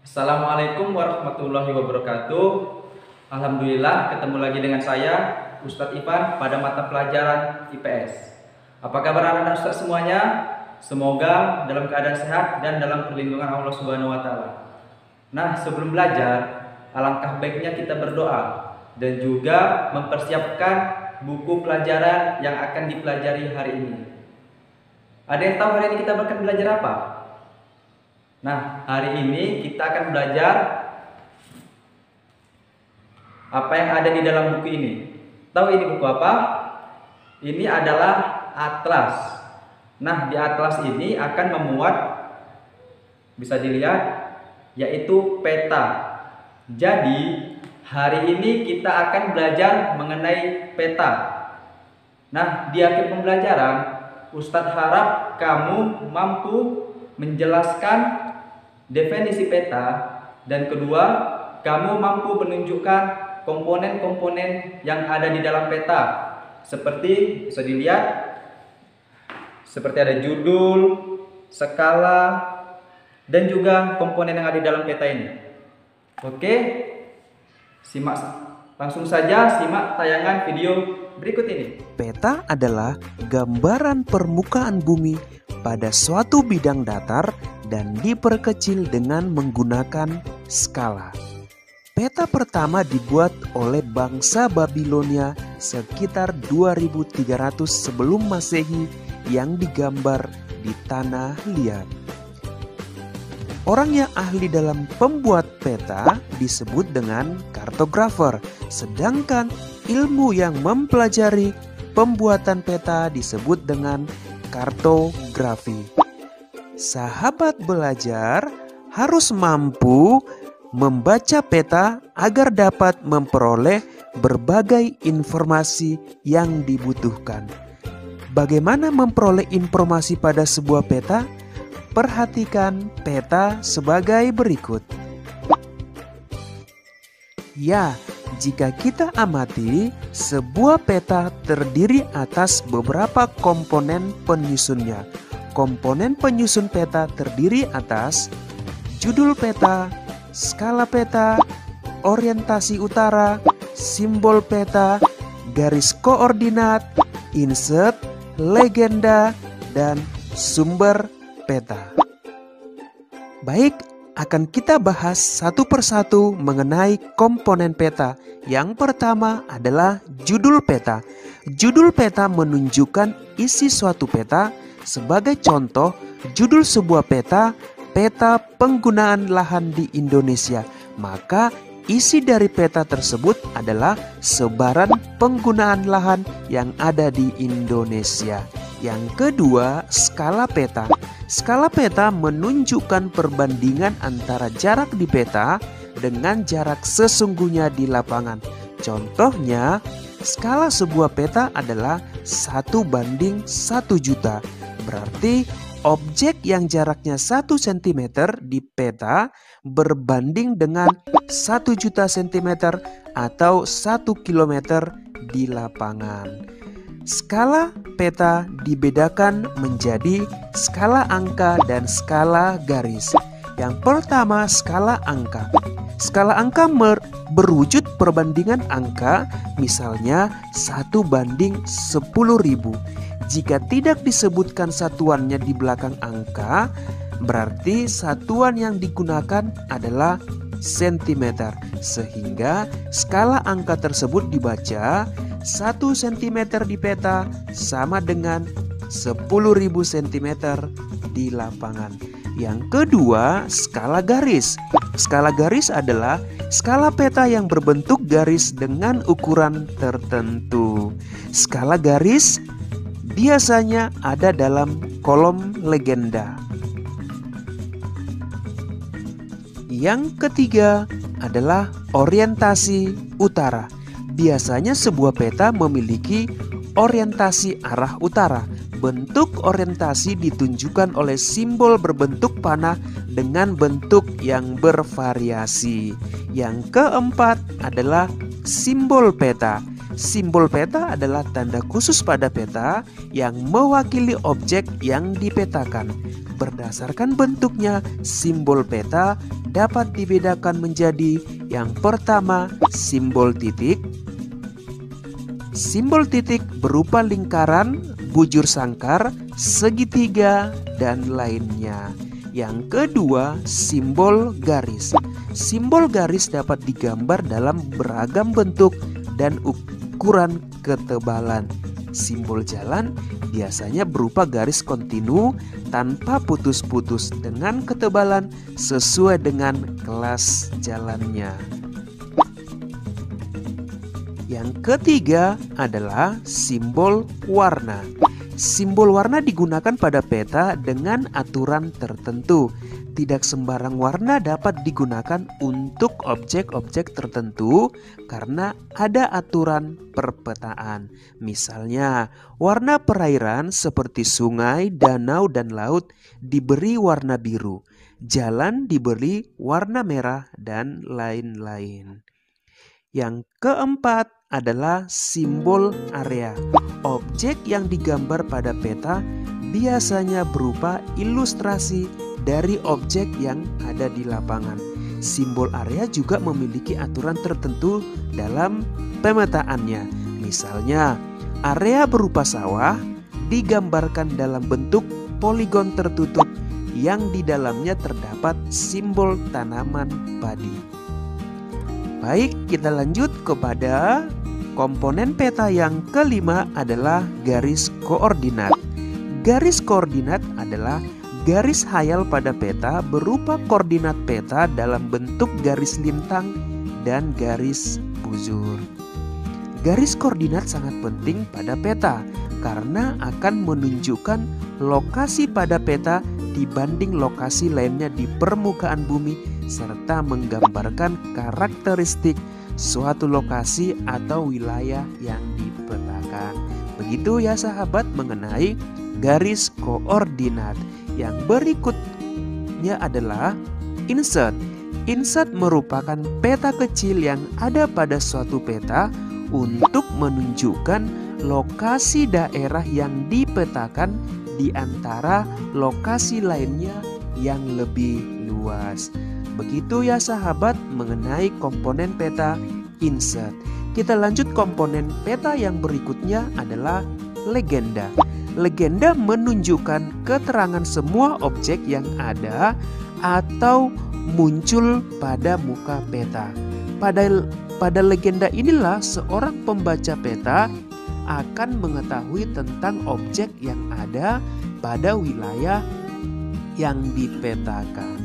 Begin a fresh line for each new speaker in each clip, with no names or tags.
Assalamualaikum warahmatullahi wabarakatuh. Alhamdulillah ketemu lagi dengan saya Ustadz Ivan pada mata pelajaran IPS. Apa kabar anak-anak Ustadz semuanya? Semoga dalam keadaan sehat dan dalam perlindungan Allah Subhanahu wa taala. Nah, sebelum belajar, alangkah baiknya kita berdoa dan juga mempersiapkan buku pelajaran yang akan dipelajari hari ini. Ada yang tahu hari ini kita akan belajar apa? Nah, hari ini kita akan belajar apa yang ada di dalam buku ini. Tahu ini buku apa? Ini adalah atlas. Nah, di atlas ini akan memuat, bisa dilihat, yaitu peta. Jadi, hari ini kita akan belajar mengenai peta. Nah, di akhir pembelajaran, Ustadz harap kamu mampu menjelaskan definisi peta, dan kedua, kamu mampu menunjukkan komponen-komponen yang ada di dalam peta. Seperti bisa dilihat, seperti ada judul, skala, dan juga komponen yang ada di dalam peta ini. Oke, langsung saja simak tayangan video berikut ini.
Peta adalah gambaran permukaan bumi pada suatu bidang datar dan diperkecil dengan menggunakan skala. Peta pertama dibuat oleh bangsa Babilonia sekitar 2300 sebelum Masehi yang digambar di tanah liat. Orang yang ahli dalam pembuat peta disebut dengan kartografer, sedangkan ilmu yang mempelajari pembuatan peta disebut dengan kartografi. Sahabat belajar harus mampu membaca peta agar dapat memperoleh berbagai informasi yang dibutuhkan. Bagaimana memperoleh informasi pada sebuah peta? Perhatikan peta sebagai berikut. Ya, jika kita amati, sebuah peta terdiri atas beberapa komponen penyusunnya. Komponen penyusun peta terdiri atas judul peta, skala peta, orientasi utara, simbol peta, garis koordinat, insert, legenda, dan sumber peta. Baik, akan kita bahas satu persatu mengenai komponen peta. Yang pertama adalah judul peta. Judul peta menunjukkan isi suatu peta. Sebagai contoh, judul sebuah peta, peta penggunaan lahan di Indonesia. Maka isi dari peta tersebut adalah sebaran penggunaan lahan yang ada di Indonesia. Yang kedua, skala peta. Skala peta menunjukkan perbandingan antara jarak di peta dengan jarak sesungguhnya di lapangan. Contohnya, skala sebuah peta adalah 1:1 juta. Berarti objek yang jaraknya 1 cm di peta berbanding dengan 1 juta cm atau 1 km di lapangan. Skala peta dibedakan menjadi skala angka dan skala garis. Yang pertama, skala angka. Skala angka berwujud perbandingan angka, misalnya 1:10.000. Jika tidak disebutkan satuannya di belakang angka, berarti satuan yang digunakan adalah sentimeter. Sehingga skala angka tersebut dibaca 1 cm di peta sama dengan 10.000 cm di lapangan. Yang kedua, skala garis. Skala garis adalah skala peta yang berbentuk garis dengan ukuran tertentu. Skala garis biasanya ada dalam kolom legenda. Yang ketiga adalah orientasi utara. Biasanya sebuah peta memiliki orientasi arah utara. Bentuk orientasi ditunjukkan oleh simbol berbentuk panah dengan bentuk yang bervariasi. Yang keempat adalah simbol peta. Simbol peta adalah tanda khusus pada peta yang mewakili objek yang dipetakan. Berdasarkan bentuknya, simbol peta dapat dibedakan menjadi yang pertama simbol titik. Simbol titik berupa lingkaran, bujur sangkar, segitiga, dan lainnya. Yang kedua, simbol garis. Simbol garis dapat digambar dalam beragam bentuk dan ukuran ketebalan. Simbol jalan biasanya berupa garis kontinu tanpa putus-putus dengan ketebalan sesuai dengan kelas jalannya. Yang ketiga adalah simbol warna. Simbol warna digunakan pada peta dengan aturan tertentu. Tidak sembarang warna dapat digunakan untuk objek-objek tertentu karena ada aturan perpetaan. Misalnya, warna perairan seperti sungai, danau, dan laut diberi warna biru. Jalan diberi warna merah, dan lain-lain. Yang keempat adalah simbol area. Objek yang digambar pada peta biasanya berupa ilustrasi dari objek yang ada di lapangan. Simbol area juga memiliki aturan tertentu dalam pemetaannya. Misalnya, area berupa sawah digambarkan dalam bentuk poligon tertutup yang di dalamnya terdapat simbol tanaman padi. Baik, kita lanjut kepada komponen peta yang kelima adalah garis koordinat. Garis koordinat adalah garis hayal pada peta berupa koordinat peta dalam bentuk garis lintang dan garis bujur. Garis koordinat sangat penting pada peta karena akan menunjukkan lokasi pada peta dibanding lokasi lainnya di permukaan bumi serta menggambarkan karakteristik suatu lokasi atau wilayah yang dipetakan. Begitu ya sahabat mengenai garis koordinat. Yang berikutnya adalah insert. Insert merupakan peta kecil yang ada pada suatu peta untuk menunjukkan lokasi daerah yang dipetakan di antara lokasi lainnya yang lebih luas. Begitu ya sahabat mengenai komponen peta insert. Kita lanjut komponen peta yang berikutnya adalah legenda. Legenda menunjukkan keterangan semua objek yang ada atau muncul pada muka peta. Pada legenda inilah seorang pembaca peta akan mengetahui tentang objek yang ada pada wilayah yang dipetakan.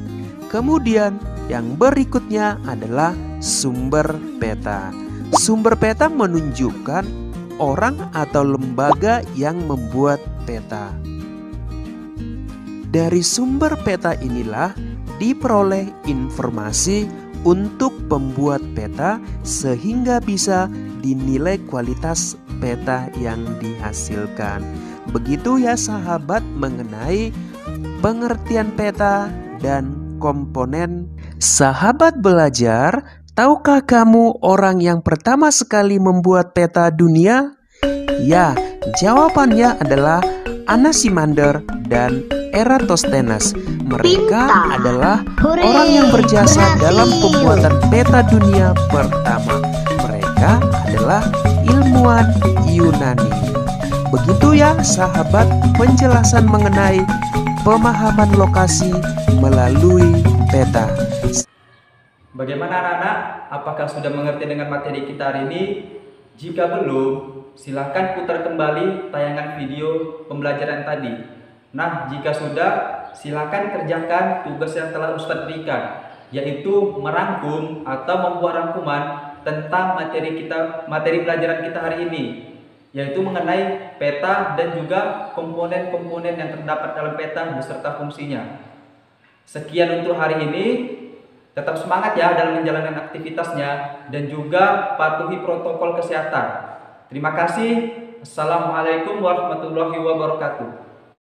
Kemudian yang berikutnya adalah sumber peta. Sumber peta menunjukkan orang atau lembaga yang membuat peta. Dari sumber peta inilah diperoleh informasi untuk pembuat peta sehingga bisa dinilai kualitas peta yang dihasilkan. Begitu ya sahabat mengenai pengertian peta dan komponen. Sahabat belajar, tahukah kamu orang yang pertama sekali membuat peta dunia? Ya, jawabannya adalah Anaximander dan Eratosthenes. Mereka adalah orang yang berjasa dalam pembuatan peta dunia pertama. Mereka adalah ilmuwan Yunani. Begitu ya sahabat penjelasan mengenai pemahaman lokasi melalui peta.
Bagaimana anak-anak? Apakah sudah mengerti dengan materi kita hari ini? Jika belum, silahkan putar kembali tayangan video pembelajaran tadi. Nah, jika sudah, silahkan kerjakan tugas yang telah Ustadz berikan, yaitu merangkum atau membuat rangkuman tentang materi pelajaran kita hari ini, yaitu mengenai peta dan juga komponen-komponen yang terdapat dalam peta beserta fungsinya. Sekian untuk hari ini. Tetap semangat ya dalam menjalankan aktivitasnya dan juga patuhi protokol kesehatan. Terima kasih. Assalamualaikum warahmatullahi wabarakatuh.